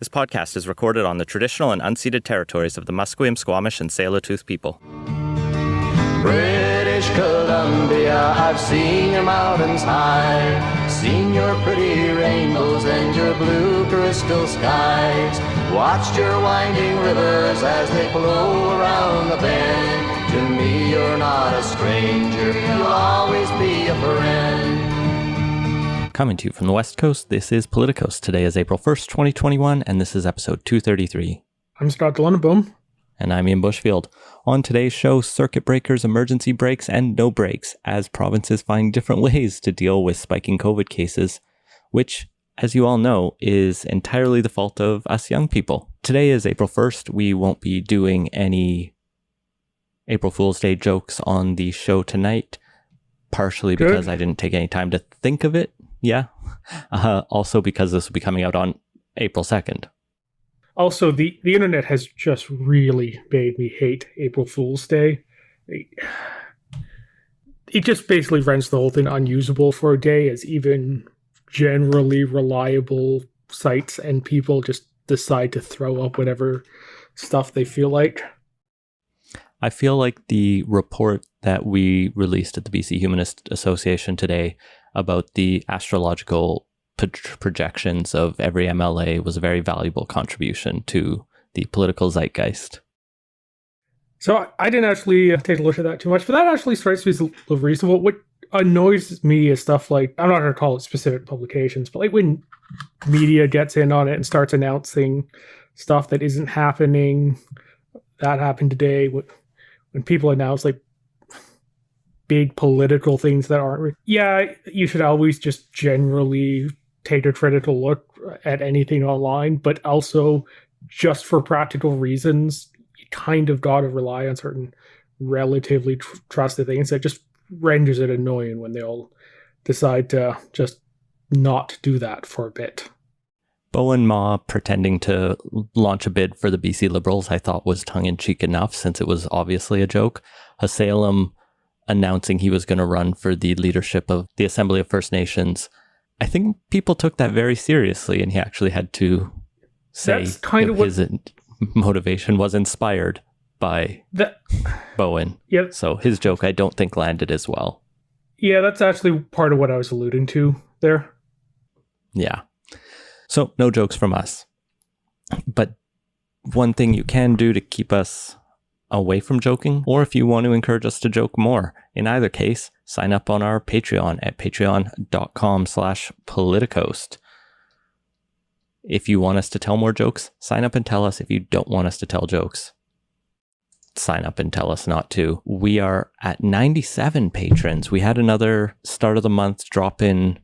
This podcast is recorded on the traditional and unceded territories of the Musqueam, Squamish, and Tsleil-Waututh people. British Columbia, I've seen your mountains high, seen your pretty rainbows and your blue crystal skies, watched your winding rivers as they flow around the bend. To me, you're not a stranger, you'll always be a friend. Coming to you from the West Coast, this is Politicos. Today is April 1st, 2021, and this is episode 233. I'm Scott Deluneboom. And I'm Ian Bushfield. On today's show, circuit breakers, emergency brakes, and no brakes, as provinces find different ways to deal with spiking COVID cases, which, as you all know, is entirely the fault of us young people. Today is April 1st. We won't be doing any April Fool's Day jokes on the show tonight, partially because I didn't take any time to think of it. Yeah. Also because this will be coming out on April 2nd. Also, the internet has just really made me hate April Fool's Day. It just basically renders the whole thing unusable for a day, as even generally reliable sites and people just decide to throw up whatever stuff they feel like. I feel like the report that we released at the BC Humanist Association today about the astrological projections of every MLA was a very valuable contribution to the political zeitgeist. So I didn't actually take a look at that too much, but that actually strikes me as a little reasonable. What annoys me is stuff like, I'm not going to call it specific publications, but like when media gets in on it and starts announcing stuff that isn't happening. That happened today. When people announce like big political things that aren't, you should always just generally take a critical look at anything online, but also just for practical reasons, you kind of got to rely on certain relatively trusted things. That just renders it annoying when they all decide to just not do that for a bit. Bowen Ma pretending to launch a bid for the BC Liberals I thought was tongue-in-cheek enough, since it was obviously a joke. Hasalem announcing he was going to run for the leadership of the Assembly of First Nations. I think people took that very seriously, and he actually had to say that's kind of his motivation was inspired by Bowen. Yep. So his joke I don't think landed as well. Yeah, that's actually part of what I was alluding to there. Yeah. So no jokes from us. But one thing you can do to keep us away from joking, or if you want to encourage us to joke more, in either case, sign up on our Patreon at patreon.com/politicos. If you want us to tell more jokes, sign up and tell us. If you don't want us to tell jokes, sign up and tell us not to. We are at 97 patrons. We had another start of the month drop in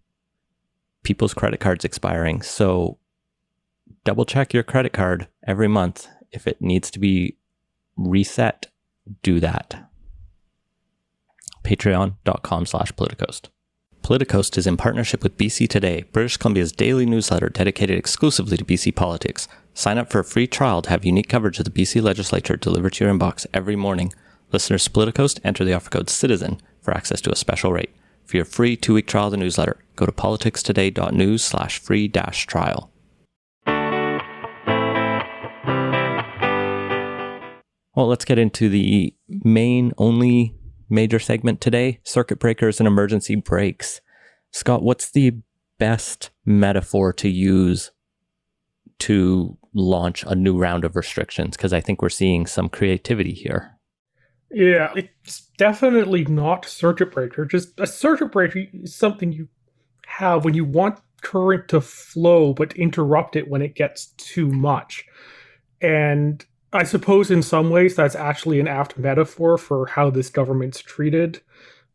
people's credit cards expiring. So double check your credit card every month. If it needs to be reset, do that. Patreon.com/politicos. Politicos is in partnership with BC Today, British Columbia's daily newsletter dedicated exclusively to BC politics. Sign up for a free trial to have unique coverage of the BC legislature delivered to your inbox every morning. Listeners to Politicos enter the offer code CITIZEN for access to a special rate. For your free 2-week trial of the newsletter, go to politicstoday.news/free-trial. Well, let's get into the only major segment today, circuit breakers and emergency brakes. Scott, what's the best metaphor to use to launch a new round of restrictions? Because I think we're seeing some creativity here. Yeah, it's definitely not circuit breaker. Just a circuit breaker is something you have when you want current to flow, but interrupt it when it gets too much. And I suppose in some ways that's actually an apt metaphor for how this government's treated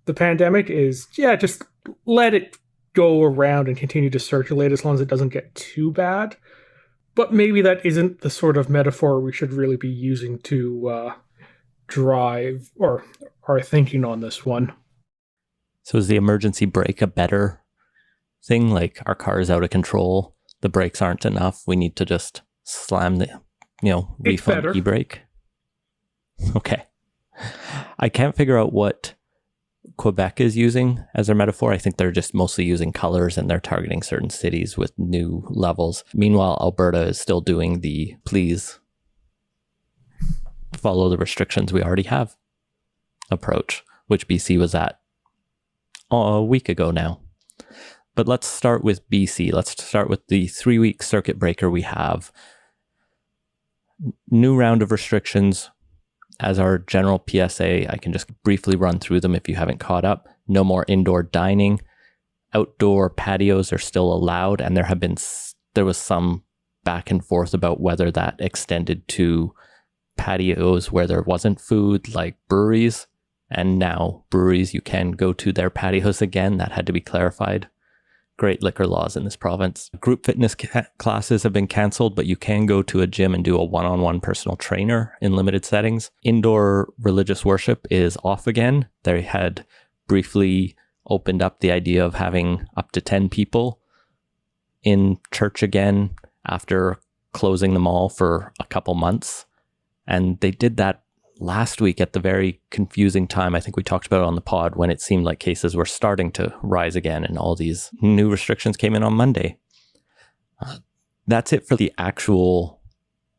the pandemic is, just let it go around and continue to circulate as long as it doesn't get too bad. But maybe that isn't the sort of metaphor we should really be using to drive or our thinking on this one. So is the emergency brake a better thing? Like our car is out of control, the brakes aren't enough, we need to just slam the refund e-brake? Okay. I can't figure out what Quebec is using as their metaphor. I think they're just mostly using colors and they're targeting certain cities with new levels. Meanwhile, Alberta is still doing the please follow the restrictions we already have approach, which BC was at a week ago now. But let's start with BC. Let's start with the 3-week circuit breaker we have. New round of restrictions. As our general PSA, I can just briefly run through them if you haven't caught up. No more indoor dining. Outdoor patios are still allowed, and there was some back and forth about whether that extended to patios where there wasn't food, like breweries. And now breweries, you can go to their patios again. That had to be clarified. Great liquor laws in this province. Group fitness classes have been canceled, but you can go to a gym and do a one-on-one personal trainer in limited settings. Indoor religious worship is off again. They had briefly opened up the idea of having up to 10 people in church again after closing them all for a couple months. And they did that last week at the very confusing time. I think we talked about it on the pod when it seemed like cases were starting to rise again and all these new restrictions came in on Monday. That's it for the actual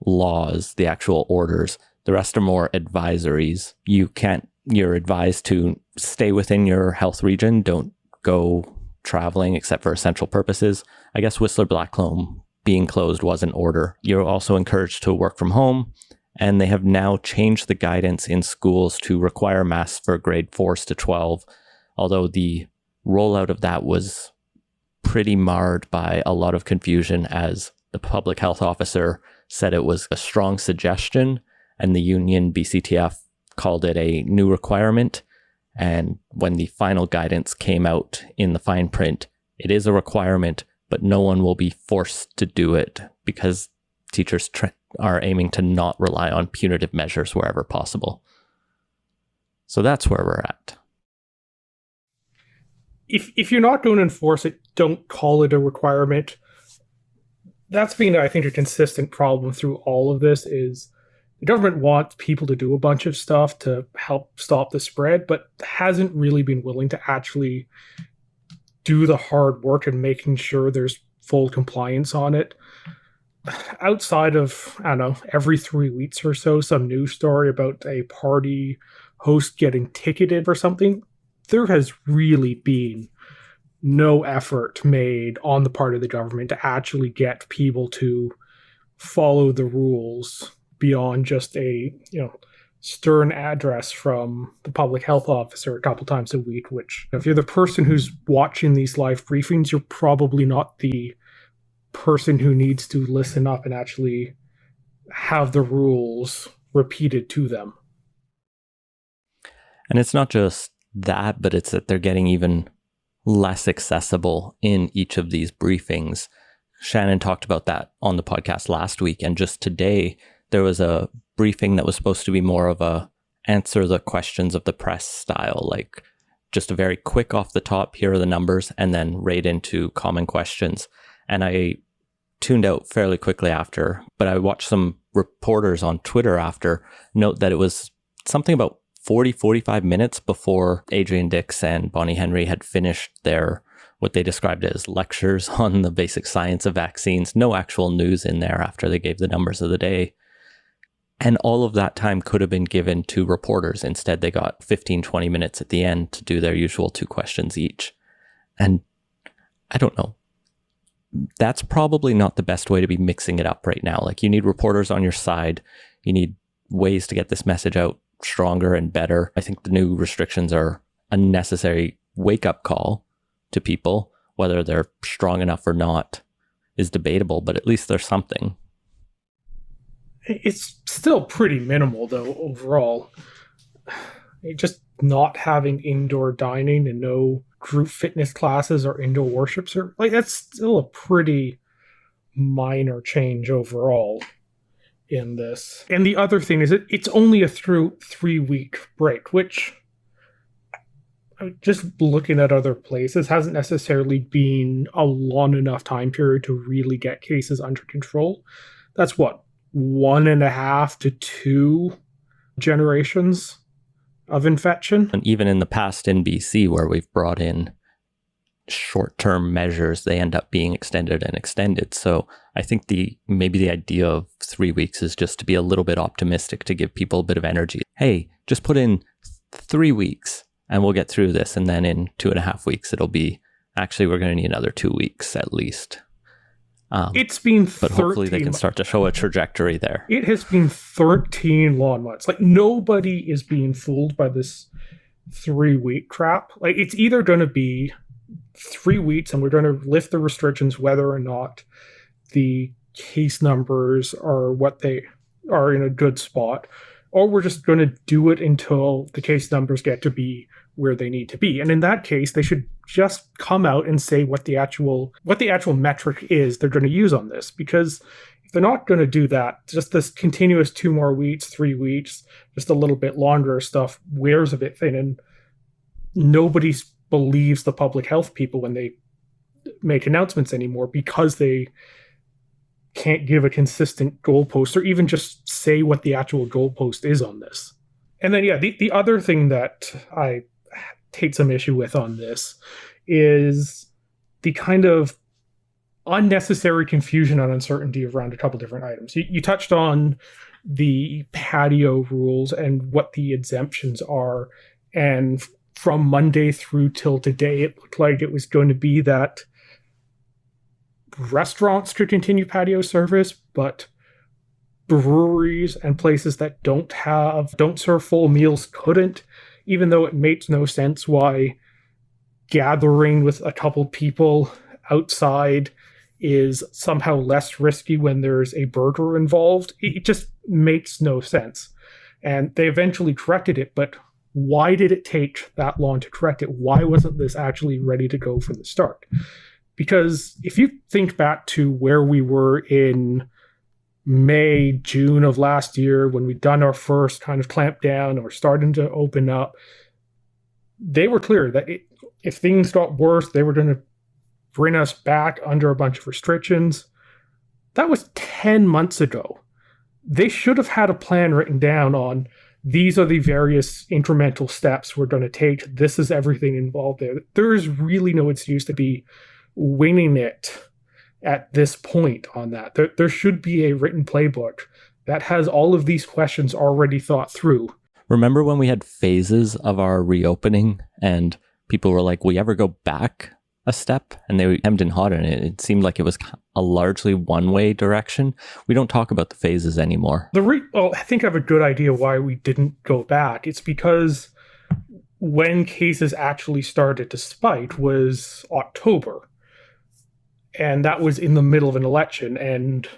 laws, the actual orders. The rest are more advisories. You're advised to stay within your health region. Don't go traveling except for essential purposes. I guess Whistler Blackcomb being closed was an order. You're also encouraged to work from home. And they have now changed the guidance in schools to require masks for grade 4s to 12, although the rollout of that was pretty marred by a lot of confusion, as the public health officer said it was a strong suggestion, and the union BCTF called it a new requirement. And when the final guidance came out in the fine print, it is a requirement, but no one will be forced to do it because teachers are aiming to not rely on punitive measures wherever possible. So that's where we're at. If you're not going to enforce it, don't call it a requirement. That's been, I think, a consistent problem through all of this is the government wants people to do a bunch of stuff to help stop the spread, but hasn't really been willing to actually do the hard work and making sure there's full compliance on it. Outside of, I don't know, every 3 weeks or so, some news story about a party host getting ticketed for something, there has really been no effort made on the part of the government to actually get people to follow the rules beyond just a, stern address from the public health officer a couple times a week, which if you're the person who's watching these live briefings, you're probably not the person who needs to listen up and actually have the rules repeated to them. And it's not just that, but it's that they're getting even less accessible in each of these briefings. Shannon talked about that on the podcast last week. And just today, there was a briefing that was supposed to be more of a answer the questions of the press style, like just a very quick off the top, here are the numbers, and then right into common questions. And I tuned out fairly quickly after, but I watched some reporters on Twitter after note that it was something about 45 minutes before Adrian Dix and Bonnie Henry had finished their, what they described as lectures on the basic science of vaccines. No actual news in there after they gave the numbers of the day. And all of that time could have been given to reporters. Instead, they got 15, 20 minutes at the end to do their usual 2 questions each. And I don't know. That's probably not the best way to be mixing it up right now. Like, you need reporters on your side. You need ways to get this message out stronger and better. I think the new restrictions are a necessary wake-up call to people. Whether they're strong enough or not is debatable, but at least there's something. It's still pretty minimal, though, overall. Just not having indoor dining and no group fitness classes or indoor worship service, that's still a pretty minor change overall in this. And the other thing is it's only a 3-week break, which, just looking at other places, hasn't necessarily been a long enough time period to really get cases under control. That's 1.5 to 2 generations of infection. And even in the past in BC, where we've brought in short-term measures, they end up being extended and extended. So I think maybe the idea of 3 weeks is just to be a little bit optimistic, to give people a bit of energy. Hey, just put in 3 weeks and we'll get through this. And then in 2.5 weeks, it'll be, actually, we're going to need another 2 weeks at least. It's been 13 but hopefully they can start to show a trajectory there. It has been 13 long months. Like, nobody is being fooled by this 3-week crap. Like, it's either going to be 3 weeks and we're going to lift the restrictions whether or not the case numbers are what they are in a good spot, or we're just going to do it until the case numbers get to be where they need to be. And in that case, they should just come out and say what the actual metric is they're going to use on this. Because if they're not going to do that, just this continuous 2 more weeks, 3 weeks, just a little bit longer stuff wears a bit thin, and nobody believes the public health people when they make announcements anymore, because they can't give a consistent goalpost or even just say what the actual goalpost is on this. And then, the other thing that I take some issue with on this is the kind of unnecessary confusion and uncertainty around a couple different items. You touched on the patio rules and what the exemptions are. And from Monday through till today, it looked like it was going to be that restaurants could continue patio service, but breweries and places that don't serve full meals couldn't, even though it makes no sense why gathering with a couple people outside is somehow less risky when there's a burger involved. It just makes no sense. And they eventually corrected it, but why did it take that long to correct it? Why wasn't this actually ready to go from the start? Because if you think back to where we were in May, June of last year, when we'd done our first kind of clamp down and we're starting to open up, they were clear that if things got worse, they were going to bring us back under a bunch of restrictions. That was 10 months ago. They should have had a plan written down on, these are the various incremental steps we're going to take. This is everything involved there. There is really no excuse to be winging it at this point on that. There should be a written playbook that has all of these questions already thought through. Remember when we had phases of our reopening and people were like, will you ever go back a step? And they hemmed and hawed, and it seemed like it was a largely one-way direction. We don't talk about the phases anymore. I think I have a good idea why we didn't go back. It's because when cases actually started to spike was October. And that was in the middle of an election, and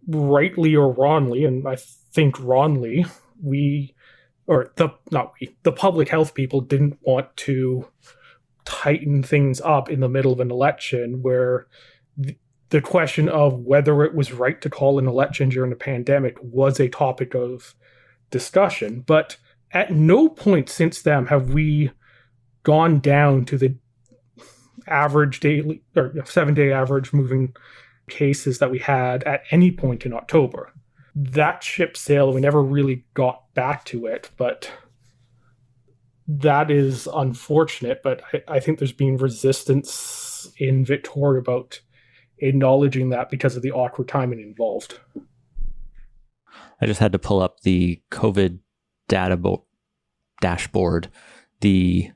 rightly or wrongly, and I think wrongly, the public health people didn't want to tighten things up in the middle of an election, where the question of whether it was right to call an election during a pandemic was a topic of discussion. But at no point since then have we gone down to the average daily or 7-day average moving cases that we had at any point in October. That ship sailed. We never really got back to it, but that is unfortunate. But I think there's been resistance in Victoria about acknowledging that because of the awkward timing involved. I just had to pull up the COVID dashboard. The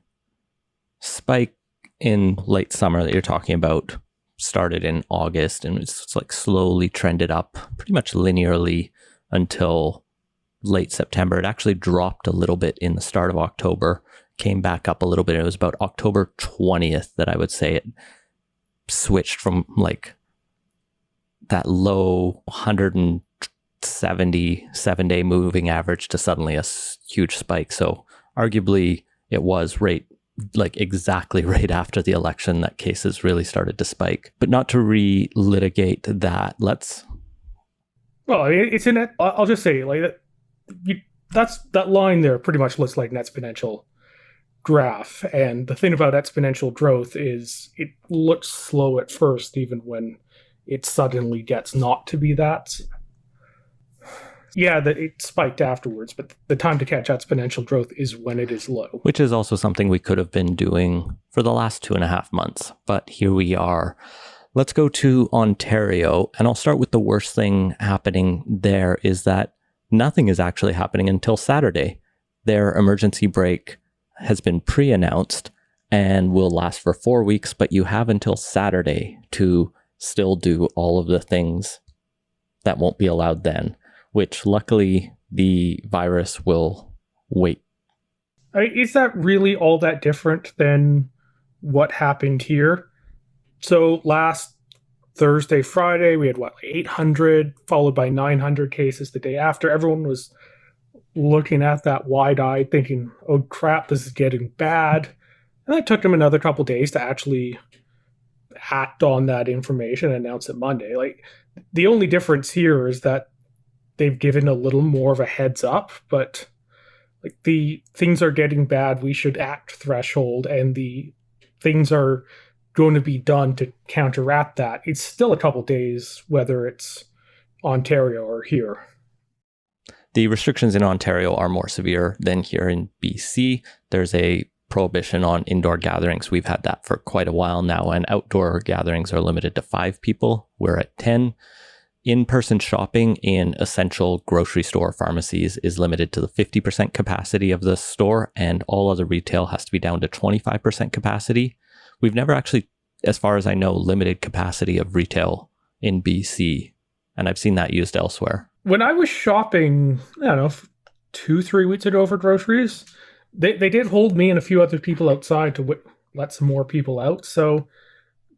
spike in late summer that you're talking about started in August, and it's like slowly trended up pretty much linearly until late September. It actually dropped a little bit in the start of October, came back up a little bit. It was about October 20th that I would say it switched from like that low 170 7-day moving average to suddenly a huge spike. So arguably it was exactly right after the election that cases really started to spike. But not to relitigate that, I'll just say, like, that line there pretty much looks like an exponential graph. And the thing about exponential growth is it looks slow at first, even when it suddenly gets not to be that. Yeah, that it spiked afterwards, but the time to catch exponential growth is when it is low. Which is also something we could have been doing for the last 2.5 months. But here we are. Let's go to Ontario, and I'll start with the worst thing happening there is that nothing is actually happening until Saturday. Their emergency break has been pre-announced and will last for 4 weeks, but you have until Saturday to still do all of the things that won't be allowed then, which luckily the virus will wait. Is that really all that different than what happened here? So last Thursday, Friday, we had 800, followed by 900 cases the day after. Everyone was looking at that wide-eyed, thinking, oh crap, this is getting bad. And it took them another couple days to actually act on that information and announce it Monday. Like, the only difference here is that they've given a little more of a heads up, but like the things are getting bad, we should act threshold, and the things are going to be done to counteract that. It's still a couple days, whether it's Ontario or here. The restrictions in Ontario are more severe than here in BC. There's a prohibition on indoor gatherings. We've had that for quite a while now, and outdoor gatherings are limited to 5 people. We're at 10. In-person shopping in essential grocery store pharmacies is limited to the 50% capacity of the store, and all other retail has to be down to 25% capacity. We've never actually, as far as I know, limited capacity of retail in BC, and I've seen that used elsewhere. When I was shopping, I don't know, 2-3 weeks ago for groceries, they did hold me and a few other people outside to let some more people out. So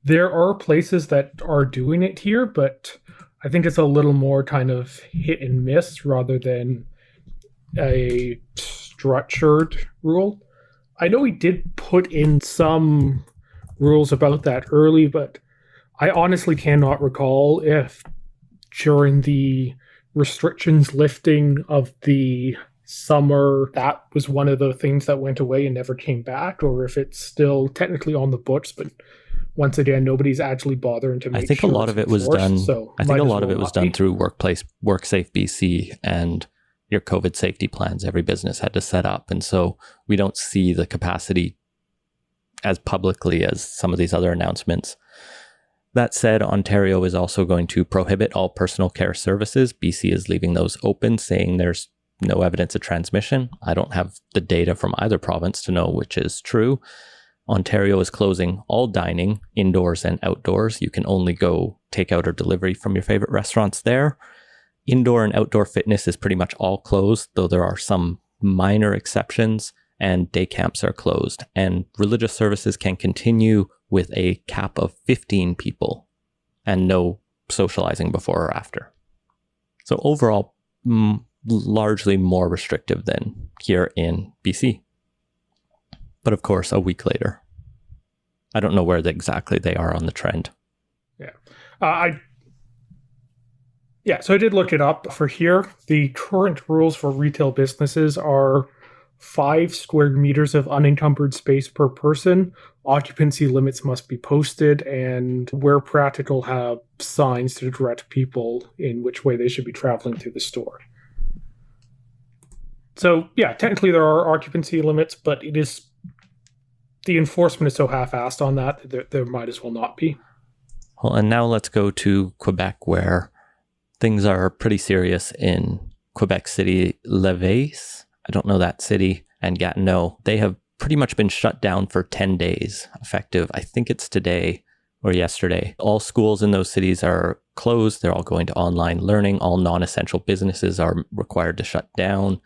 there are places that are doing it here, but I think it's a little more kind of hit and miss rather than a structured rule. I know we did put in some rules about that early, but I honestly cannot recall if during the restrictions lifting of the summer that was one of the things that went away and never came back, or if it's still technically on the books, but once again, nobody's actually bothering to make sure. I think a lot of it was done. I think a lot of it was done through WorkSafe BC and your COVID safety plans every business had to set up. And so we don't see the capacity as publicly as some of these other announcements. That said, Ontario is also going to prohibit all personal care services. BC is leaving those open, saying there's no evidence of transmission. I don't have the data from either province to know which is true. Ontario is closing all dining, indoors and outdoors. You can only go takeout or delivery from your favorite restaurants there. Indoor and outdoor fitness is pretty much all closed, though there are some minor exceptions, and day camps are closed. And religious services can continue with a cap of 15 people and no socializing before or after. So overall, largely more restrictive than here in BC. But of course, a week later, I don't know where exactly they are on the trend. So I did look it up for here. The current rules for retail businesses are 5 square meters of unencumbered space per person. Occupancy limits must be posted, and where practical, have signs to direct people in which way they should be traveling to the store. So yeah, technically there are occupancy limits, but the enforcement is so half-assed on that there might as well not be. Well, and now let's go to Quebec, where things are pretty serious in Quebec City, Lévis. I don't know that city, and Gatineau. They have pretty much been shut down for 10 days, effective. I think it's today or yesterday. All schools in those cities are closed. They're all going to online learning. All non-essential businesses are required to shut down.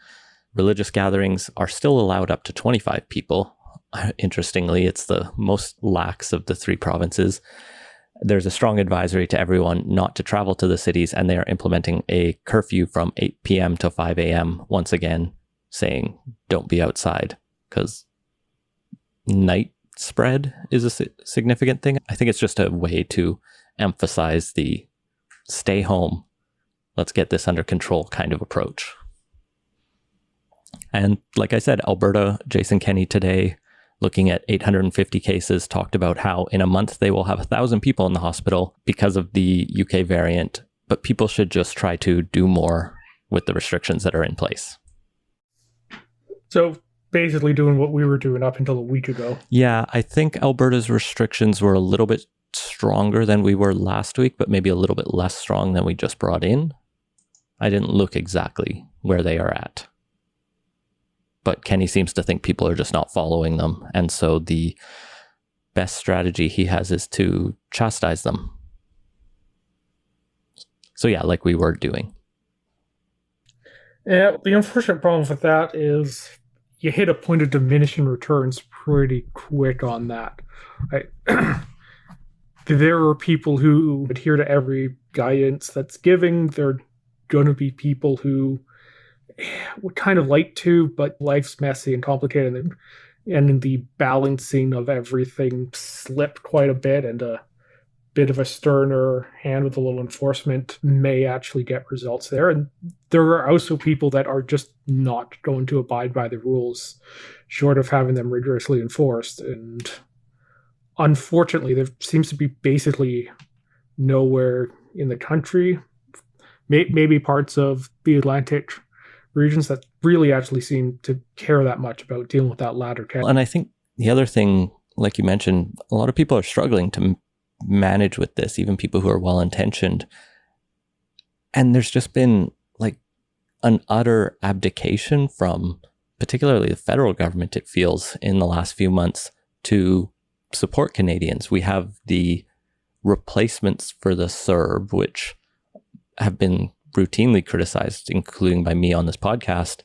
Religious gatherings are still allowed up to 25 people. Interestingly, it's the most lax of the 3 provinces. There's a strong advisory to everyone not to travel to the cities, and they are implementing a curfew from 8 p.m. to 5 a.m. once again, saying don't be outside because night spread is a significant thing. I think it's just a way to emphasize the stay home, let's get this under control kind of approach. And like I said, Alberta, Jason Kenney today, looking at 850 cases, talked about how in a month they will have 1,000 people in the hospital because of the UK variant, but people should just try to do more with the restrictions that are in place. So basically doing what we were doing up until a week ago. Yeah, I think Alberta's restrictions were a little bit stronger than we were last week, but maybe a little bit less strong than we just brought in. I didn't look exactly where they are at. But Kenny seems to think people are just not following them. And so the best strategy he has is to chastise them. So yeah, like we were doing. Yeah, the unfortunate problem with that is you hit a point of diminishing returns pretty quick on that. There are people who adhere to every guidance that's given. There are going to be people who would kind of like to, but life's messy and complicated, and the balancing of everything slipped quite a bit, and a bit of a sterner hand with a little enforcement may actually get results there. And there are also people that are just not going to abide by the rules, short of having them rigorously enforced. And unfortunately, there seems to be basically nowhere in the country, maybe parts of the Atlantic regions, that really actually seem to care that much about dealing with that latter category. And I think the other thing, like you mentioned, a lot of people are struggling to manage with this, even people who are well-intentioned. And there's just been like an utter abdication from particularly the federal government, it feels, in the last few months to support Canadians. We have the replacements for the CERB, which have been routinely criticized, including by me on this podcast.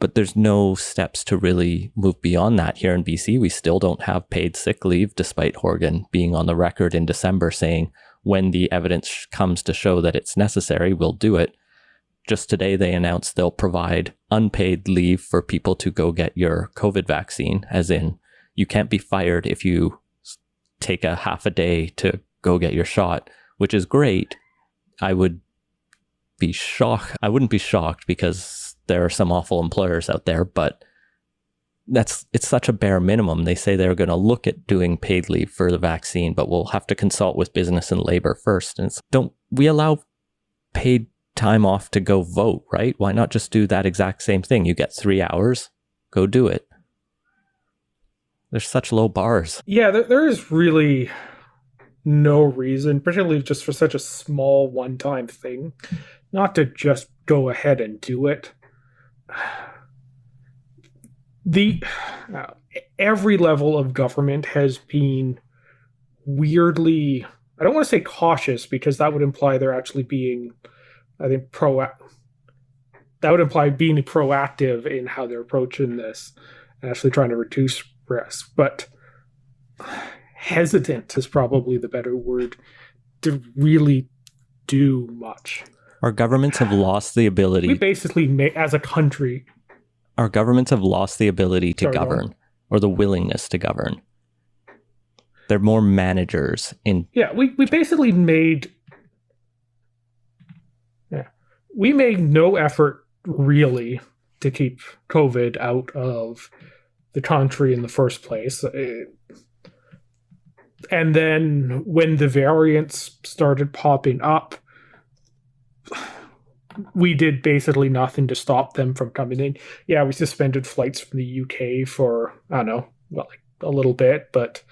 But there's no steps to really move beyond that here in BC. We still don't have paid sick leave, despite Horgan being on the record in December saying, when the evidence comes to show that it's necessary, we'll do it. Just today, they announced they'll provide unpaid leave for people to go get your COVID vaccine, as in you can't be fired if you take a half a day to go get your shot, which is great. I wouldn't be shocked because there are some awful employers out there, but it's such a bare minimum. They say they're going to look at doing paid leave for the vaccine, but we'll have to consult with business and labor first. And don't we allow paid time off to go vote, right? Why not just do that exact same thing? You get 3 hours, go do it. There's such low bars. Yeah, there is really no reason, particularly just for such a small one-time thing, not to just go ahead and do it. Every level of government has been weirdly, I don't want to say cautious, because that would imply they're actually being, I think, that would imply being proactive in how they're approaching this and actually trying to reduce risk. But hesitant is probably the better word to really do much. Our governments have lost the ability. We basically, as a country, our governments have lost the ability to govern, or the willingness to govern. They're more managers in. Yeah, we basically made. Yeah, we made no effort really to keep COVID out of the country in the first place. And then when the variants started popping up, we did basically nothing to stop them from coming in. Yeah, we suspended flights from the UK for, I don't know, well, like a little bit, but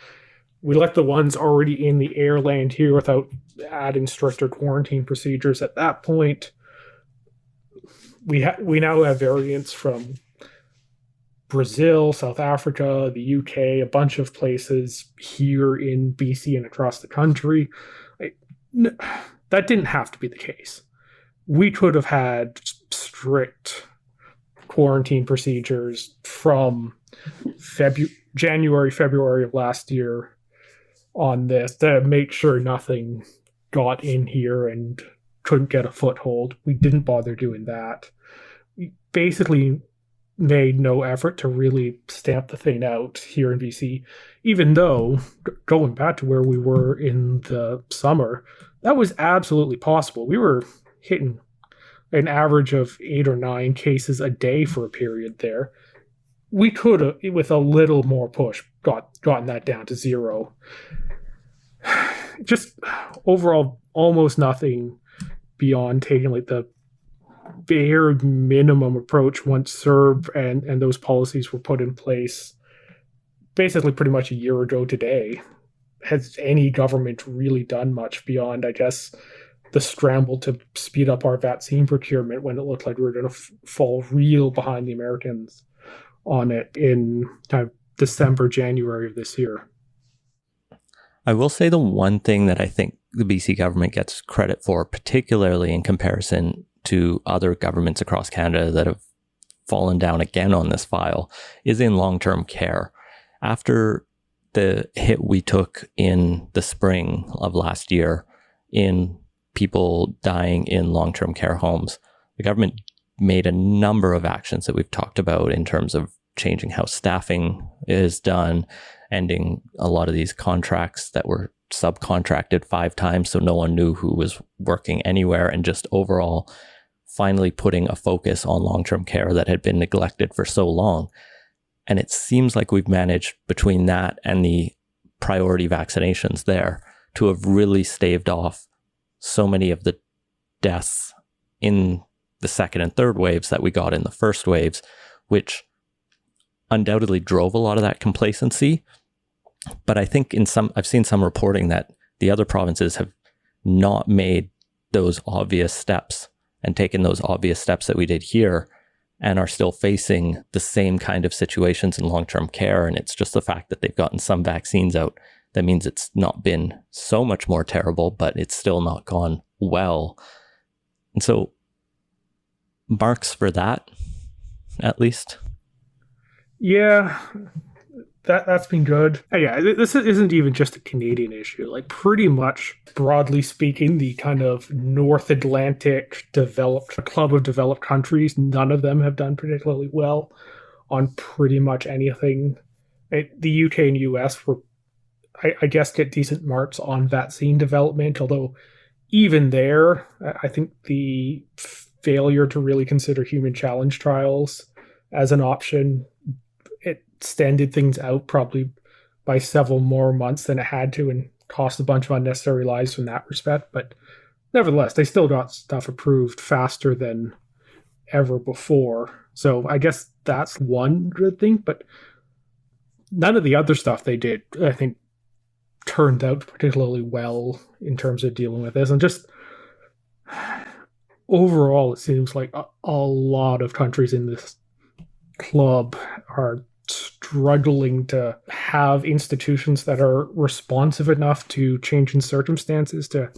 we let the ones already in the air land here without adding stricter quarantine procedures at that point. We now have variants from Brazil, South Africa, the UK, a bunch of places here in BC and across the country. That didn't have to be the case. We could have had strict quarantine procedures from January, February of last year on this to make sure nothing got in here and couldn't get a foothold. We didn't bother doing that. We basically made no effort to really stamp the thing out here in BC, even though, going back to where we were in the summer, that was absolutely possible. We were hitting an average of 8 or 9 cases a day for a period there. We could have, with a little more push, gotten that down to 0. Just overall, almost nothing beyond taking like the bare minimum approach once CERB and those policies were put in place basically pretty much a year ago today. Has any government really done much beyond, I guess, the scramble to speed up our vaccine procurement when it looked like we were going to fall real behind the Americans on it in kind of December, January of this year? I will say the one thing that I think the BC government gets credit for, particularly in comparison to other governments across Canada that have fallen down again on this file, is in long-term care. After the hit we took in the spring of last year in people dying in long-term care homes, the government made a number of actions that we've talked about in terms of changing how staffing is done, ending a lot of these contracts that were subcontracted 5 times so no one knew who was working anywhere, and just overall finally putting a focus on long-term care that had been neglected for so long. And it seems like we've managed, between that and the priority vaccinations there, to have really staved off so many of the deaths in the second and third waves that we got in the first waves, which undoubtedly drove a lot of that complacency. But I think I've seen some reporting that the other provinces have not made those obvious steps and taken those obvious steps that we did here, and are still facing the same kind of situations in long-term care. And it's just the fact that they've gotten some vaccines out that means it's not been so much more terrible, but it's still not gone well. And so marks for that, at least. Yeah, that's been good. And yeah, this isn't even just a Canadian issue. Like, pretty much, broadly speaking, the kind of North Atlantic club of developed countries, none of them have done particularly well on pretty much anything. The UK and US were, I guess, get decent marks on vaccine development, although even there, I think the failure to really consider human challenge trials as an option extended things out probably by several more months than it had to, and cost a bunch of unnecessary lives from that respect. But nevertheless, they still got stuff approved faster than ever before. So I guess that's one good thing, but none of the other stuff they did, I think, turned out particularly well in terms of dealing with this. And just overall, it seems like a lot of countries in this club are struggling to have institutions that are responsive enough to changing circumstances to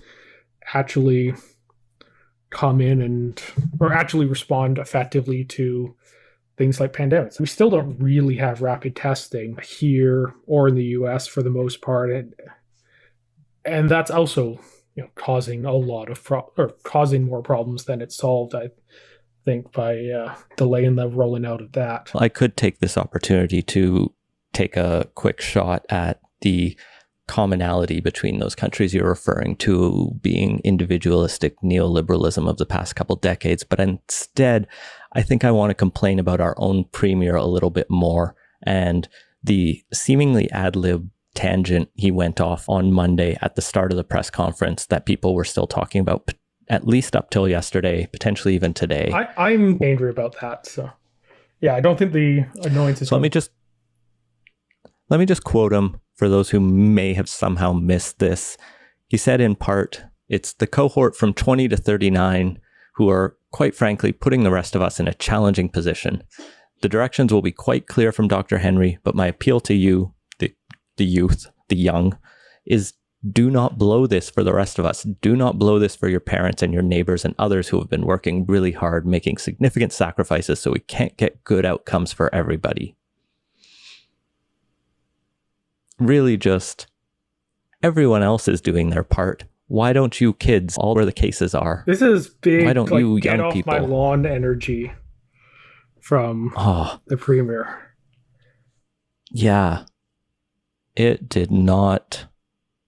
actually come in or actually respond effectively to things like pandemics. We still don't really have rapid testing here or in the US for the most part, and that's also, causing a lot of causing more problems than it's solved, I think, by delaying the rolling out of that. I could take this opportunity to take a quick shot at the commonality between those countries you're referring to being individualistic neoliberalism of the past couple decades, but instead I think I want to complain about our own premier a little bit more, and the seemingly ad-lib tangent he went off on Monday at the start of the press conference that people were still talking about, at least up till yesterday, potentially even today. I'm angry about that. So yeah, I don't think the annoyance is... So let me just quote him for those who may have somehow missed this. He said, in part, it's the cohort from 20 to 39 who are, quite frankly, putting the rest of us in a challenging position. The directions will be quite clear from Dr. Henry, but my appeal to you, the youth, the young, is do not blow this for the rest of us. Do not blow this for your parents and your neighbors and others who have been working really hard, making significant sacrifices so we can't get good outcomes for everybody. Really, just everyone else is doing their part. Why don't you kids, all where the cases are? This is big. Why don't you get young off people? My lawn energy from the premier. Yeah, it did not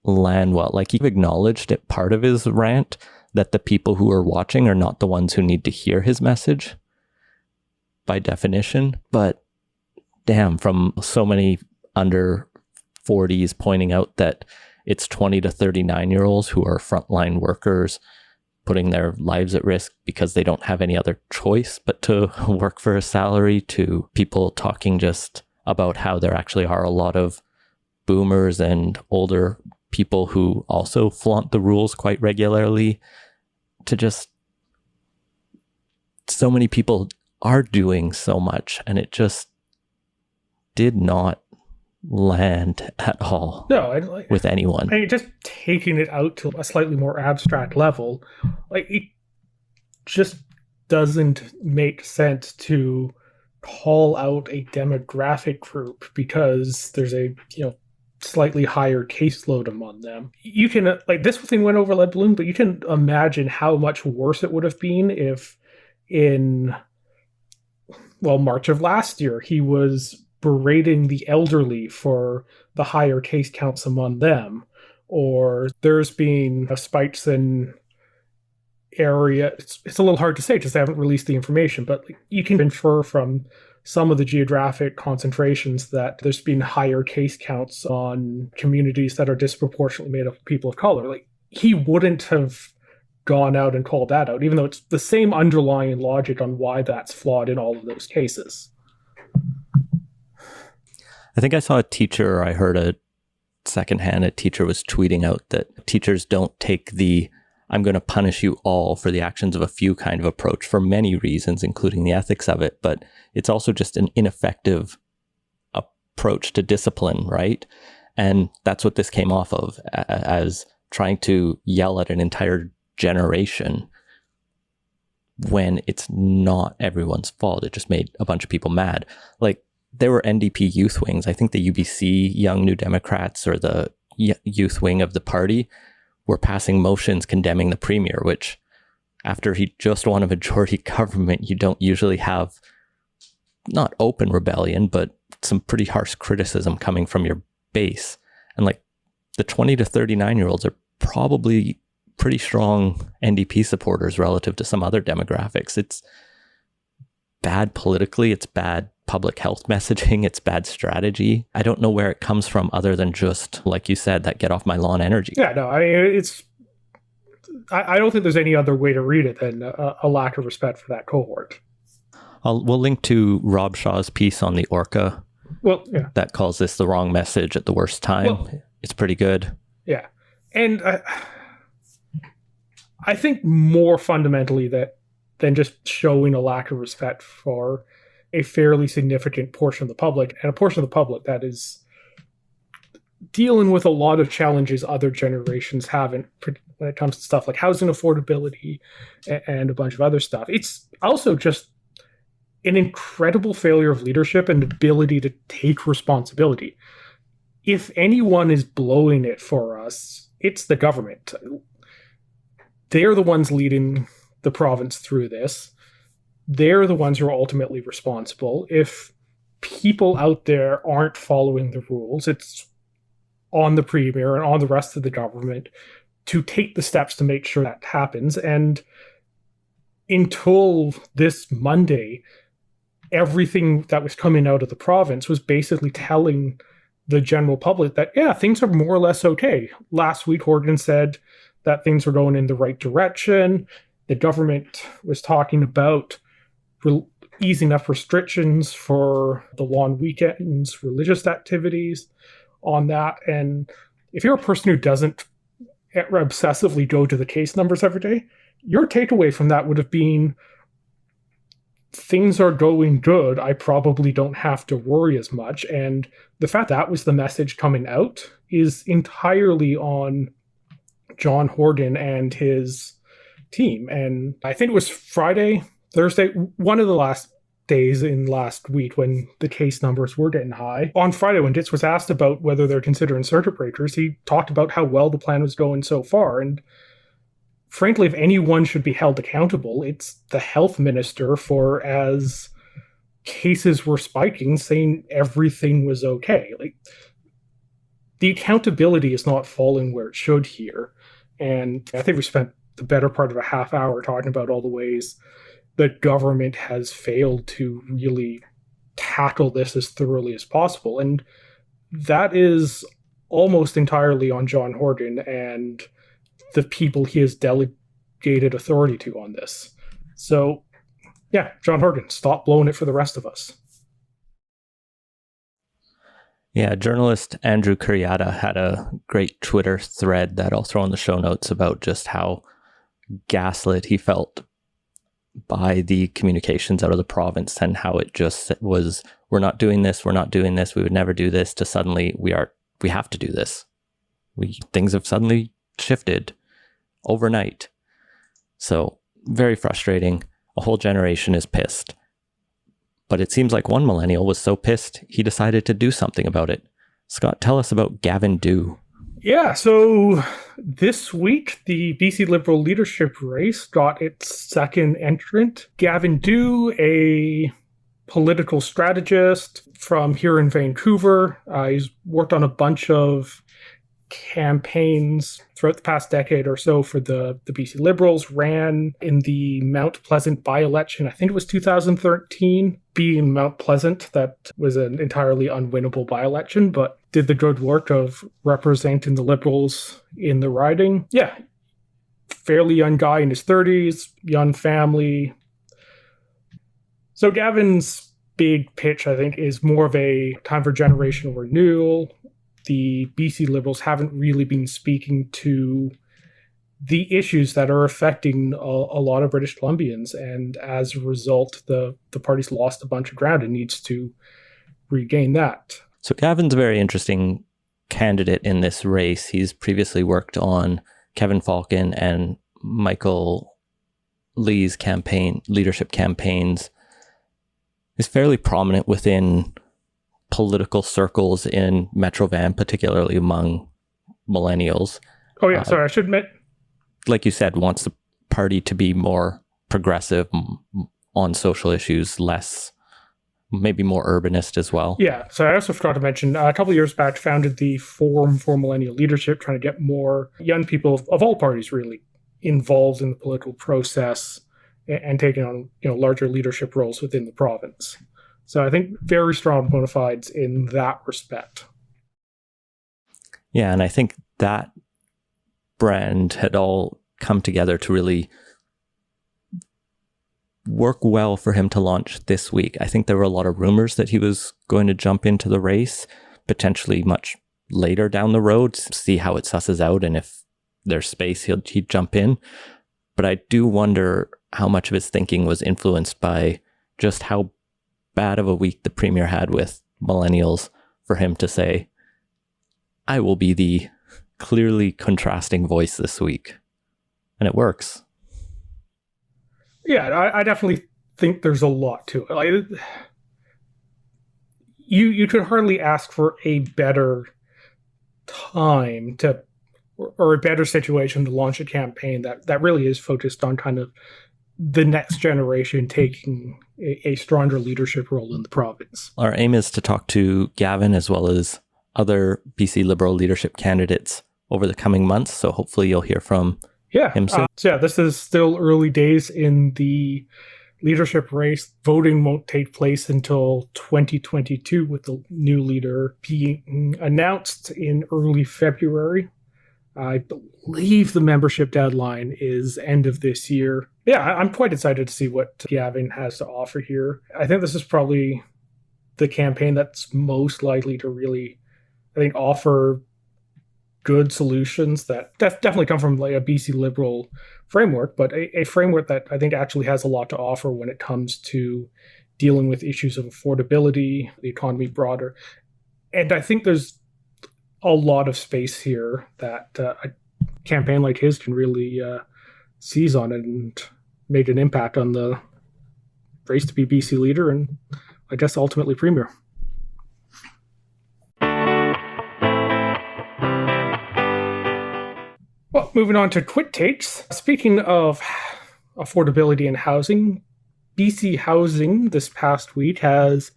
land well. Like, he acknowledged it, part of his rant, that the people who are watching are not the ones who need to hear his message by definition. But damn, from so many under 40s pointing out that it's 20 to 39-year-olds who are frontline workers putting their lives at risk because they don't have any other choice but to work for a salary, to people talking just about how there actually are a lot of boomers and older people who also flaunt the rules quite regularly, to just so many people are doing so much, and it just did not land at all with anyone. I mean, just taking it out to a slightly more abstract level, like, it just doesn't make sense to call out a demographic group because there's a slightly higher caseload among them. You can, like, this thing went over lead balloon, but you can imagine how much worse it would have been if in March of last year he was berating the elderly for the higher case counts among them, or there's been spikes in area. It's a little hard to say because they haven't released the information, but you can infer from some of the geographic concentrations that there's been higher case counts on communities that are disproportionately made up of people of color. Like, he wouldn't have gone out and called that out, even though it's the same underlying logic on why that's flawed in all of those cases. I think I saw a teacher, or I heard a teacher was tweeting out that teachers don't take the "I'm going to punish you all for the actions of a few" kind of approach for many reasons, including the ethics of it, but it's also just an ineffective approach to discipline, right? And that's what this came off of, as trying to yell at an entire generation when it's not everyone's fault. It just made a bunch of people mad. Like, there were NDP youth wings. I think the UBC Young New Democrats, or the youth wing of the party, were passing motions condemning the premier, which, after he just won a majority government, you don't usually have not open rebellion, but some pretty harsh criticism coming from your base. And like, the 20 to 39-year-olds are probably pretty strong NDP supporters relative to some other demographics. It's bad politically, it's bad public health messaging, it's bad strategy. I don't know where it comes from other than just, like you said, that get off my lawn energy. Yeah, no, I mean, I don't think there's any other way to read it than a lack of respect for that cohort. We'll link to Rob Shaw's piece on the Orca. Well, yeah. That calls this the wrong message at the worst time. Well, it's pretty good. Yeah. And I think more fundamentally than just showing a lack of respect for a fairly significant portion of the public, and a portion of the public that is dealing with a lot of challenges other generations haven't when it comes to stuff like housing affordability and a bunch of other stuff. It's also just an incredible failure of leadership and ability to take responsibility. If anyone is blowing it for us, it's the government. They're the ones leading the province through this. They're the ones who are ultimately responsible. If people out there aren't following the rules, it's on the premier and on the rest of the government to take the steps to make sure that happens. And until this Monday, everything that was coming out of the province was basically telling the general public that, yeah, things are more or less okay. Last week, Horgan said that things were going in the right direction. The government was talking about easing up restrictions for the long weekends, religious activities on that. And if you're a person who doesn't obsessively go to the case numbers every day, your takeaway from that would have been, things are going good. I probably don't have to worry as much. And the fact that was the message coming out is entirely on John Horgan and his team. And I think it was Thursday, one of the last days in last week when the case numbers were getting high. On Friday, when Ditz was asked about whether they're considering circuit breakers, he talked about how well the plan was going so far. And frankly, if anyone should be held accountable, it's the health minister for, as cases were spiking, saying everything was okay. Like, the accountability is not falling where it should here. And I think we spent the better part of a half hour talking about all the ways the government has failed to really tackle this as thoroughly as possible. And that is almost entirely on John Horgan and the people he has delegated authority to on this. So, yeah, John Horgan, stop blowing it for the rest of us. Yeah, journalist Andrew Kuriata had a great Twitter thread that I'll throw in the show notes about just how gaslit he felt by the communications out of the province and how it just was, we're not doing this, we would never do this, to suddenly we have to do this. Things have suddenly shifted overnight. So very frustrating. A whole generation is pissed. But it seems like one millennial was so pissed, he decided to do something about it. Scott, tell us about Gavin Dew. Yeah, so this week, the BC Liberal leadership race got its second entrant. Gavin Dew, a political strategist from here in Vancouver. He's worked on a bunch of campaigns throughout the past decade or so for the BC Liberals, ran in the Mount Pleasant by-election, I think it was 2013. Being Mount Pleasant, that was an entirely unwinnable by-election, but did the good work of representing the Liberals in the riding. Yeah, fairly young guy in his 30s, young family. So Gavin's big pitch, I think, is more of a time for generational renewal. The BC Liberals haven't really been speaking to the issues that are affecting a lot of British Columbians, and as a result, the party's lost a bunch of ground and needs to regain that. So Gavin's a very interesting candidate in this race. He's previously worked on Kevin Falcon and Michael Lee's leadership campaigns. He's fairly prominent within political circles in Metro Van, particularly among millennials. Oh yeah, sorry, I should admit. Like you said, wants the party to be more progressive on social issues, maybe more urbanist as well. Yeah, so I also forgot to mention, a couple of years back, founded the Forum for Millennial Leadership, trying to get more young people of all parties really involved in the political process and taking on larger leadership roles within the province. So I think very strong bona fides in that respect. Yeah, and I think that brand had all come together to really work well for him to launch this week. I think there were a lot of rumors that he was going to jump into the race, potentially much later down the road, see how it susses out, and if there's space, he'd jump in. But I do wonder how much of his thinking was influenced by just how bad of a week the Premier had with millennials for him to say, I will be the clearly contrasting voice this week. And it works. Yeah, I definitely think there's a lot to it. Like, you could hardly ask for a better time or a better situation to launch a campaign that really is focused on kind of the next generation taking a stronger leadership role in the province. Our aim is to talk to Gavin as well as other BC Liberal leadership candidates over the coming months. So hopefully you'll hear from him soon. This is still early days in the leadership race. Voting won't take place until 2022 with the new leader being announced in early February. I believe the membership deadline is end of this year. Yeah, I'm quite excited to see what Gavin has to offer here. I think this is probably the campaign that's most likely to really, I think, offer good solutions that definitely come from like a BC Liberal framework, but a framework that I think actually has a lot to offer when it comes to dealing with issues of affordability, the economy broader. And I think there's a lot of space here that a campaign like his can really seize on and make an impact on the race to be BC leader and I guess ultimately premier. Well, moving on to quick takes. Speaking of affordability and housing, BC Housing this past week has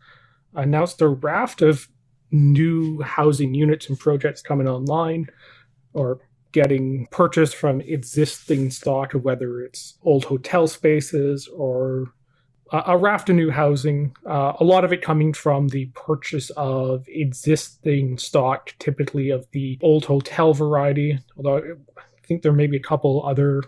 announced a raft of new housing units and projects coming online or getting purchased from existing stock, whether it's old hotel spaces or a raft of new housing. A lot of it coming from the purchase of existing stock, typically of the old hotel variety, although I think there may be a couple other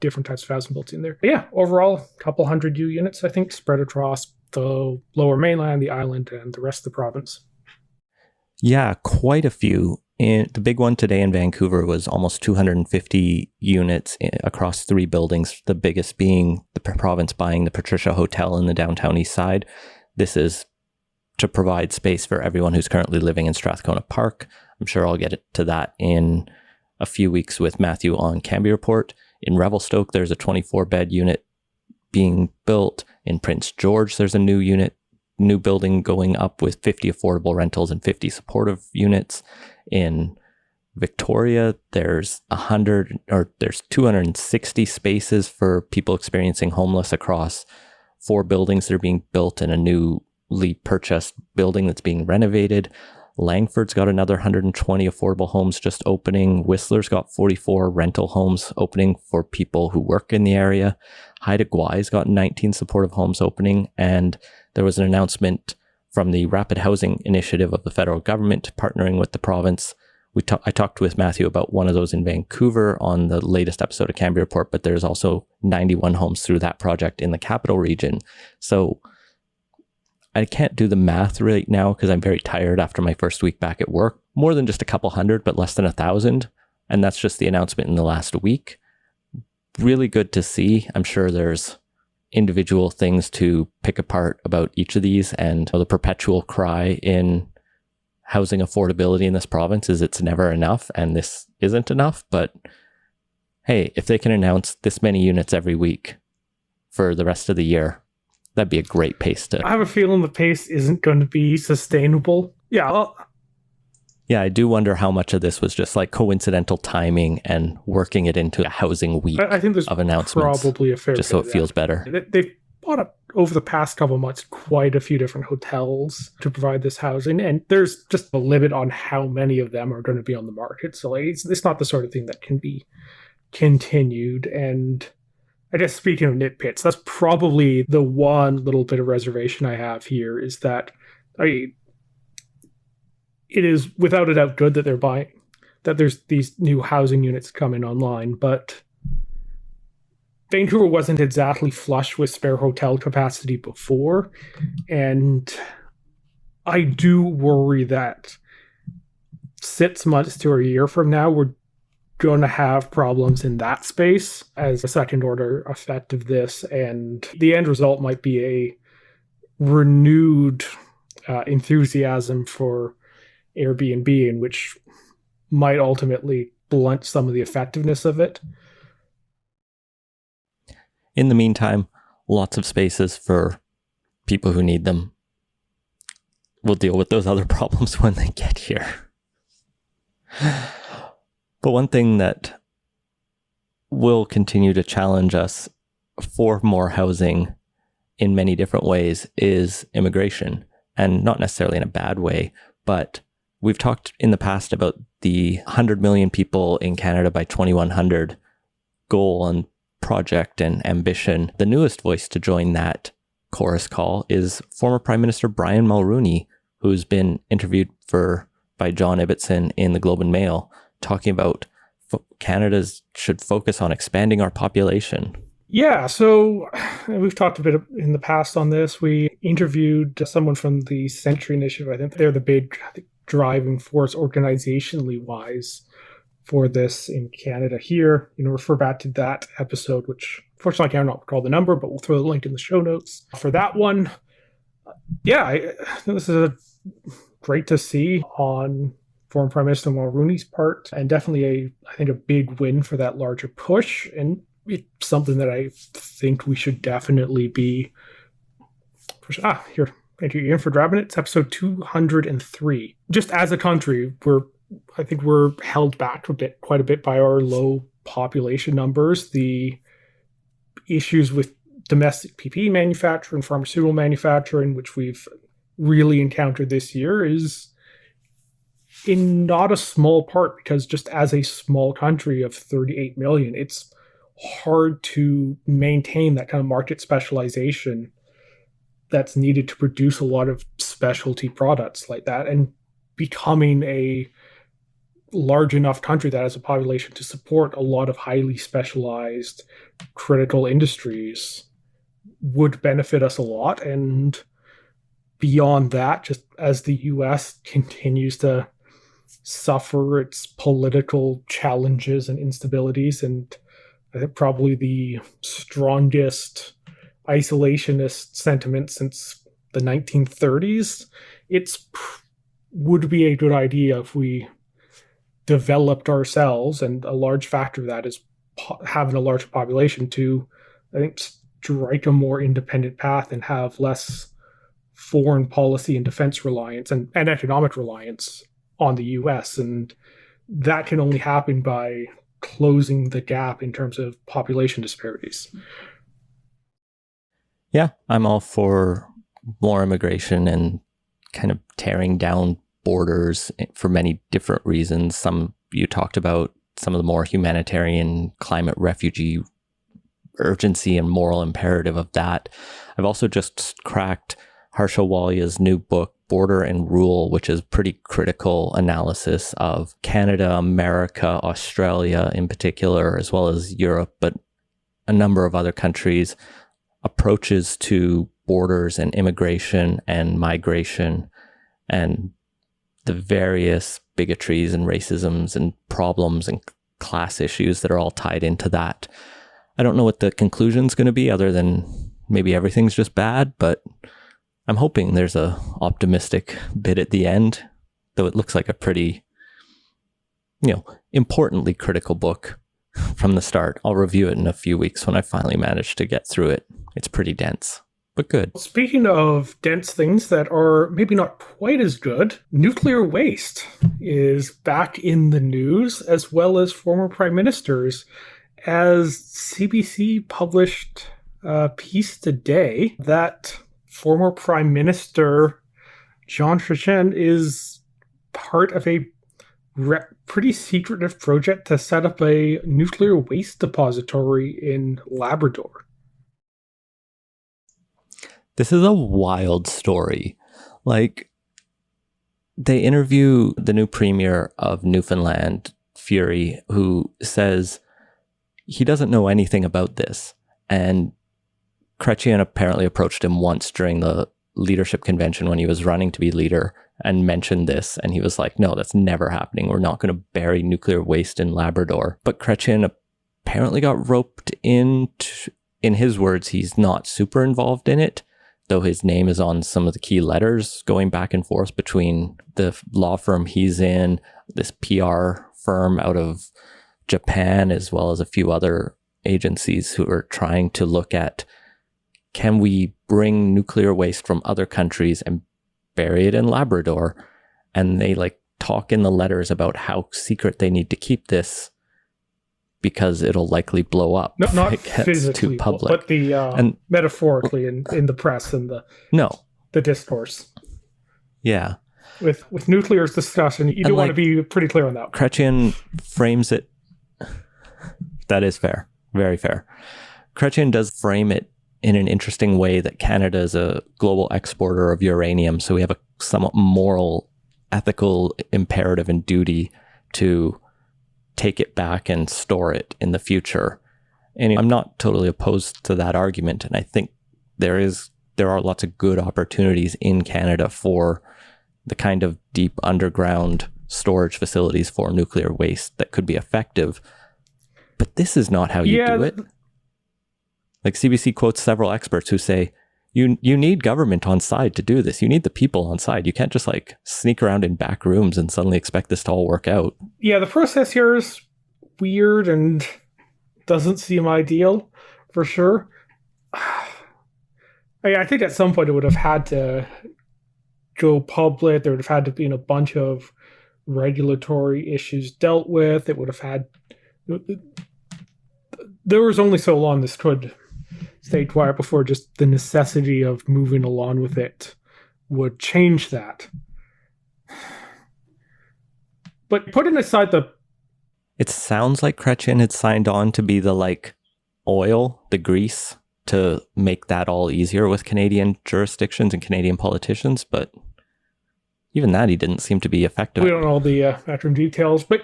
different types of housing built in there. But yeah, overall, a couple hundred new units, I think, spread across the Lower Mainland, the island, and the rest of the province. Yeah, quite a few. The big one today in Vancouver was almost 250 units across 3 buildings, the biggest being the province buying the Patricia Hotel in the downtown east side. This is to provide space for everyone who's currently living in Strathcona Park. I'm sure I'll get to that in a few weeks with Matthew on Cambie Report. In Revelstoke, there's a 24-bed unit being built. In Prince George, there's a new building going up with 50 affordable rentals and 50 supportive units. In Victoria, there's 260 spaces for people experiencing homeless across 4 buildings that are being built in a newly purchased building that's being renovated. Langford's got another 120 affordable homes just opening. Whistler's got 44 rental homes opening for people who work in the area. Haida Gwai's got 19 supportive homes opening. And there was an announcement from the Rapid Housing Initiative of the federal government partnering with the province. I talked with Matthew about one of those in Vancouver on the latest episode of Cambie Report, but there's also 91 homes through that project in the capital region. So I can't do the math right now because I'm very tired after my first week back at work. More than just a couple hundred, but less than 1,000. And that's just the announcement in the last week. Really good to see. I'm sure there's individual things to pick apart about each of these, and the perpetual cry in housing affordability in this province is it's never enough, and this isn't enough. But hey, if they can announce this many units every week for the rest of the year, that'd be a great pace to... I have a feeling the pace isn't going to be sustainable. Yeah, Yeah, I do wonder how much of this was just like coincidental timing and working it into a housing week I think there's of announcements, probably a fair just so bit it of feels that. better. They've bought up over the past couple of months quite a few different hotels to provide this housing, and there's just a limit on how many of them are going to be on the market. So it's not the sort of thing that can be continued. And I guess speaking of nitpicks, that's probably the one little bit of reservation I have here is that it is without a doubt good that they're buying, that there's these new housing units coming online, but Vancouver wasn't exactly flush with spare hotel capacity before, and I do worry that 6 months to a year from now, we're going to have problems in that space as a second order effect of this, and the end result might be a renewed enthusiasm for Airbnb, in which might ultimately blunt some of the effectiveness of it. In the meantime, lots of spaces for people who need them. We'll deal with those other problems when they get here. But one thing that will continue to challenge us for more housing in many different ways is immigration, and not necessarily in a bad way, but we've talked in the past about the 100 million people in Canada by 2100 goal and project and ambition. The newest voice to join that chorus call is former Prime Minister Brian Mulroney, who's been interviewed by John Ibbitson in the Globe and Mail, talking about Canada should focus on expanding our population. Yeah, so we've talked a bit in the past on this. We interviewed someone from the Century Initiative. I think they're the big driving force organizationally wise for this in Canada here. Refer back to that episode, which fortunately I cannot recall the number, but we'll throw the link in the show notes for that one. Yeah, I think this is great to see on former Prime Minister Mulroney's part, and definitely I think a big win for that larger push, and it's something that I think we should definitely be here. Thank you, Ian, for grabbing it. It's episode 203. Just as a country, I think we're held back quite a bit by our low population numbers. The issues with domestic PPE manufacturing, pharmaceutical manufacturing, which we've really encountered this year, is in not a small part because just as a small country of 38 million, it's hard to maintain that kind of market specialization that's needed to produce a lot of specialty products like that. And becoming a large enough country that has a population to support a lot of highly specialized critical industries would benefit us a lot. And beyond that, just as the US continues to suffer its political challenges and instabilities, and I think probably the strongest isolationist sentiment since the 1930s, would be a good idea if we developed ourselves, and a large factor of that is having a larger population, to, I think, strike a more independent path and have less foreign policy and defense reliance and economic reliance on the US. And that can only happen by closing the gap in terms of population disparities. Yeah, I'm all for more immigration and kind of tearing down borders for many different reasons. Some you talked about, some of the more humanitarian, climate, refugee urgency and moral imperative of that. I've also just cracked Harsha Walia's new book, Border and Rule, which is pretty critical analysis of Canada, America, Australia in particular, as well as Europe, but a number of other countries' approaches to borders and immigration and migration and the various bigotries and racisms and problems and class issues that are all tied into that. I don't know what the conclusion's going to be, other than maybe everything's just bad, but I'm hoping there's a optimistic bit at the end, though it looks like a pretty, importantly critical book from the start. I'll review it in a few weeks when I finally manage to get through it. It's pretty dense, but good. Speaking of dense things that are maybe not quite as good, nuclear waste is back in the news, as well as former prime ministers, as CBC published a piece today that former Prime Minister Jean Chrétien is part of a pretty secretive project to set up a nuclear waste depository in Labrador. This is a wild story. They interview the new premier of Newfoundland, Fury, who says he doesn't know anything about this. And Chrétien apparently approached him once during the leadership convention when he was running to be leader and mentioned this. And he was like, no, that's never happening. We're not going to bury nuclear waste in Labrador. But Chrétien apparently got roped in his words, he's not super involved in it, though his name is on some of the key letters going back and forth between the law firm he's in, this PR firm out of Japan, as well as a few other agencies who are trying to look at, can we bring nuclear waste from other countries and bury it in Labrador? And they talk in the letters about how secret they need to keep this because it'll likely blow up. Not if it gets physically, too public. but and metaphorically in the press and the discourse. Yeah. With nuclear discussion, you do want to be pretty clear on that. Chrétien frames it. That is fair. Very fair. Chrétien does frame it in an interesting way that Canada is a global exporter of uranium. So we have a somewhat moral, ethical imperative and duty to take it back and store it in the future. And I'm not totally opposed to that argument. And I think there are lots of good opportunities in Canada for the kind of deep underground storage facilities for nuclear waste that could be effective. But this is not how you do it. CBC quotes several experts who say, you need government on side to do this. You need the people on side. You can't just sneak around in back rooms and suddenly expect this to all work out. Yeah, the process here is weird and doesn't seem ideal, for sure. I think at some point it would have had to go public. There would have had to be a bunch of regulatory issues dealt with. It would have had... There was only so long this could stay quiet before just the necessity of moving along with it would change that. But putting aside it sounds like Chrétien had signed on to be the oil, the grease, to make that all easier with Canadian jurisdictions and Canadian politicians. But, even that he didn't seem to be effective. We don't know all the backroom details, but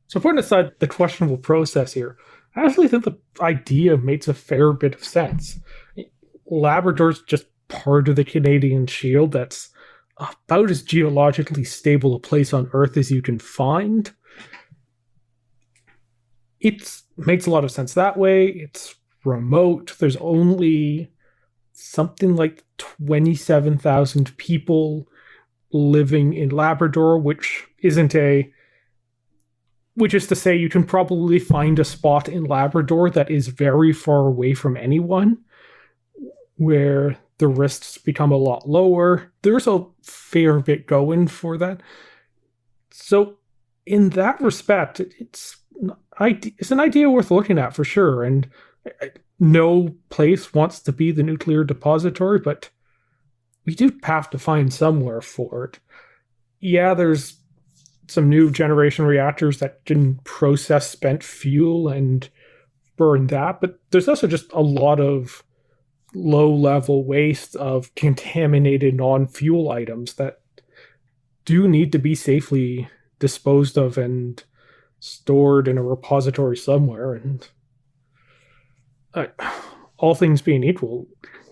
so putting aside the questionable process here, I actually think the idea makes a fair bit of sense. Labrador's just part of the Canadian Shield that's about as geologically stable a place on Earth as you can find. It makes a lot of sense that way. It's remote. There's only something like 27,000 people living in Labrador, which is to say you can probably find a spot in Labrador that is very far away from anyone, where the risks become a lot lower. There's a fair bit going for that. So in that respect, it's an idea worth looking at for sure. And no place wants to be the nuclear depository, but we do have to find somewhere for it. Yeah, there's some new generation reactors that can process spent fuel and burn that, but there's also just a lot of low-level waste of contaminated non-fuel items that do need to be safely disposed of and stored in a repository somewhere. And all things being equal,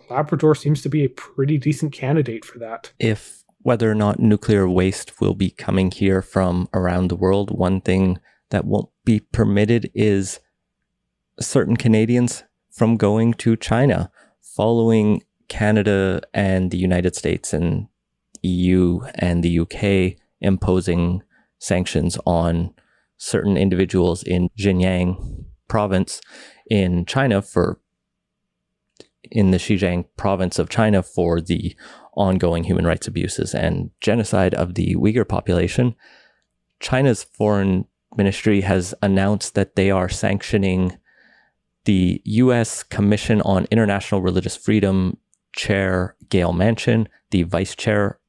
Labrador seems to be a pretty decent candidate for that. If whether or not nuclear waste will be coming here from around the world, one thing that won't be permitted is certain Canadians from going to China, following Canada and the United States and EU and the UK imposing sanctions on certain individuals in Xinjiang province in China in the Xinjiang province of China for the ongoing human rights abuses and genocide of the Uyghur population. China's foreign ministry has announced that they are sanctioning the U.S. Commission on International Religious Freedom Chair Gail Manchin, the Vice Chair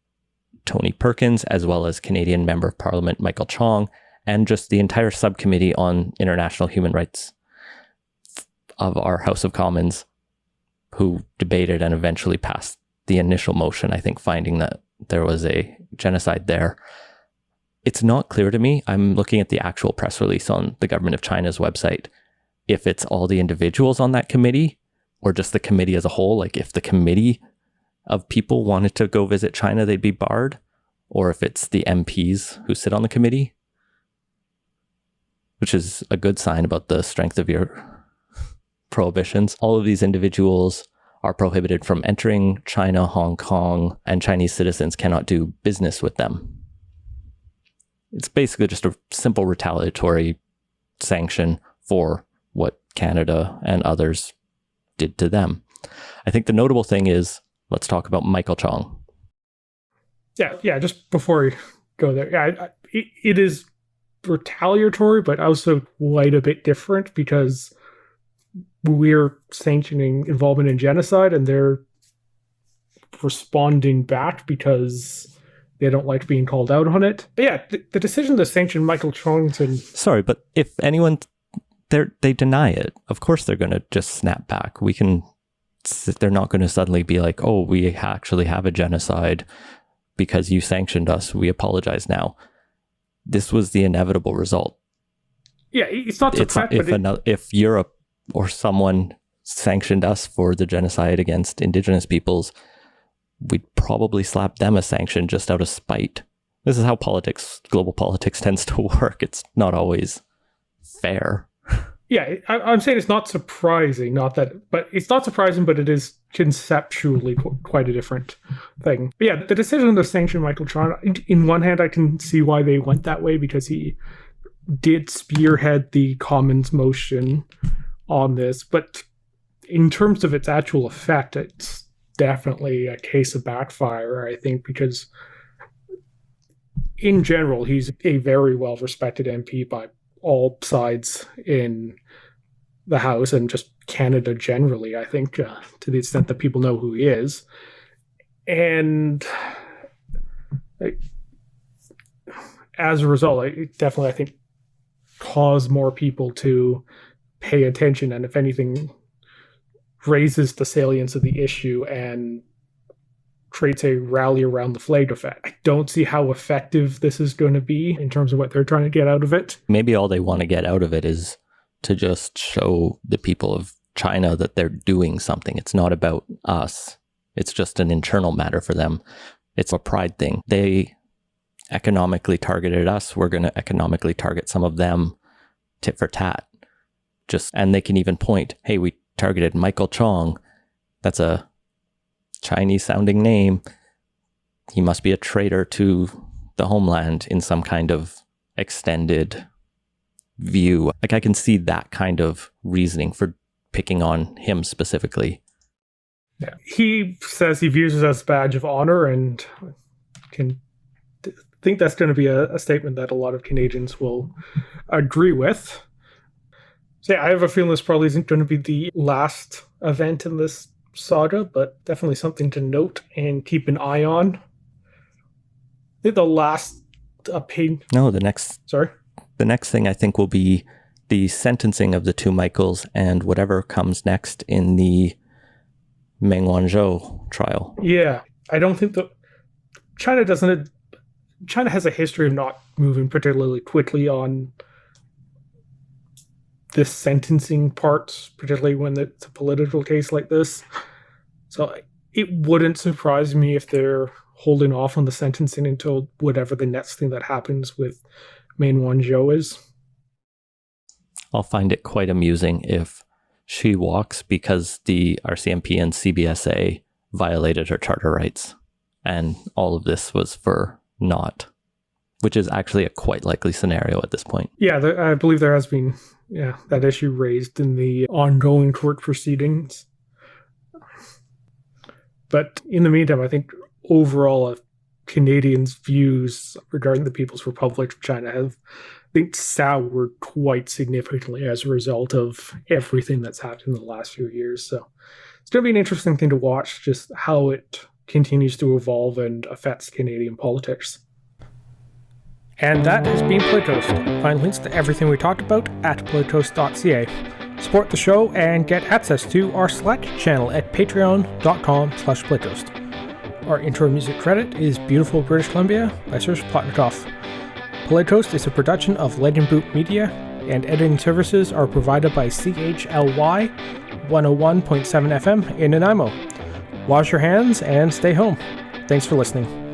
Tony Perkins, as well as Canadian Member of Parliament Michael Chong, and just the entire subcommittee on international human rights of our House of Commons, who debated and eventually passed the initial motion, I think, finding that there was a genocide there. It's not clear to me. I'm looking at the actual press release on the government of China's website, if it's all the individuals on that committee or just the committee as a whole. Like if the committee of people wanted to go visit China, they'd be barred, or if it's the MPs who sit on the committee, which is a good sign about the strength of your prohibitions. All of these individuals are prohibited from entering China, Hong Kong, and Chinese citizens cannot do business with them. It's basically just a simple retaliatory sanction for what Canada and others did to them. I think the notable thing is, let's talk about Michael Chong. Yeah, just before we go there, it is retaliatory, but also quite a bit different because we're sanctioning involvement in genocide and they're responding back because they don't like being called out on it. But yeah, the decision to sanction Michael Chong. Sorry, but if anyone, they deny it, of course they're going to just snap back. They're not going to suddenly be like, oh, we actually have a genocide because you sanctioned us. We apologize now. This was the inevitable result. Yeah, it's not if Europe or someone sanctioned us for the genocide against Indigenous peoples, we'd probably slap them a sanction just out of spite. This is how global politics tends to work. It's not always fair. Yeah, I'm saying it's not surprising, but it's not surprising, but it is conceptually quite a different thing. But yeah, the decision to sanction Michael Chong, in one hand, I can see why they went that way because he did spearhead the Commons motion on this, but in terms of its actual effect, it's definitely a case of backfire, I think, because in general, he's a very well-respected MP by all sides in the House and just Canada generally, I think, to the extent that people know who he is. And as a result, it definitely, I think, caused more people to pay attention, and if anything, raises the salience of the issue and creates a rally around the flag effect. I don't see how effective this is going to be in terms of what they're trying to get out of it. Maybe all they want to get out of it is to just show the people of China that they're doing something. It's not about us. It's just an internal matter for them. It's a pride thing. They economically targeted us. We're going to economically target some of them, tit for tat. And they can even point, hey, we targeted Michael Chong. That's a Chinese sounding name. He must be a traitor to the homeland in some kind of extended view. Like, I can see that kind of reasoning for picking on him specifically. Yeah. He says he views it as a badge of honor, and can think that's going to be a statement that a lot of Canadians will agree with. So yeah, I have a feeling this probably isn't going to be the last event in this saga, but definitely something to note and keep an eye on. I think the last opinion... No, the next... Sorry? The next thing I think will be the sentencing of the two Michaels and whatever comes next in the Meng Wanzhou trial. Yeah, I don't think that... China has a history of not moving particularly quickly on this sentencing part, particularly when it's a political case like this. So it wouldn't surprise me if they're holding off on the sentencing until whatever the next thing that happens with Meng Wanzhou is. I'll find it quite amusing if she walks because the RCMP and CBSA violated her charter rights. And all of this was for naught, which is actually a quite likely scenario at this point. Yeah, I believe there has been that issue raised in the ongoing court proceedings. But in the meantime, I think overall Canadians' views regarding the People's Republic of China have, I think, soured quite significantly as a result of everything that's happened in the last few years. So it's going to be an interesting thing to watch, just how it continues to evolve and affects Canadian politics. And that has been Playtoast. Find links to everything we talked about at playtoast.ca. Support the show and get access to our Slack channel at patreon.com/playtoast. Our intro music credit is Beautiful British Columbia by Serge Plotnikoff. Playtoast is a production of Legend Boot Media, and editing services are provided by CHLY 101.7 FM in Nanaimo. Wash your hands and stay home. Thanks for listening.